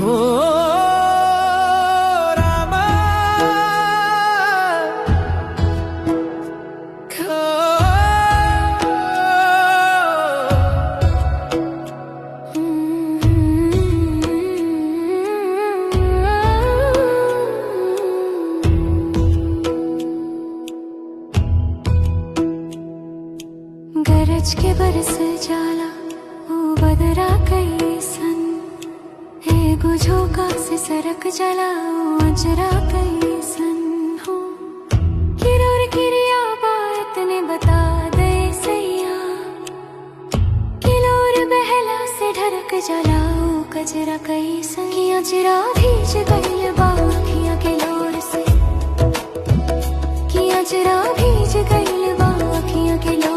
हो रामा खो गरज के बरस जाला ओ बदरा कैसन एगो झोंका से सरक जाला ओ अजरा कैसन हो किरोर किरिया बात ने बता दे सैया किलोर बहला से ढरक जाला ओ कजरा कैसन कि अजरा भीज गइल बा अखियां के लोर से कि अजरा भीज गइल बा अखियां के लोर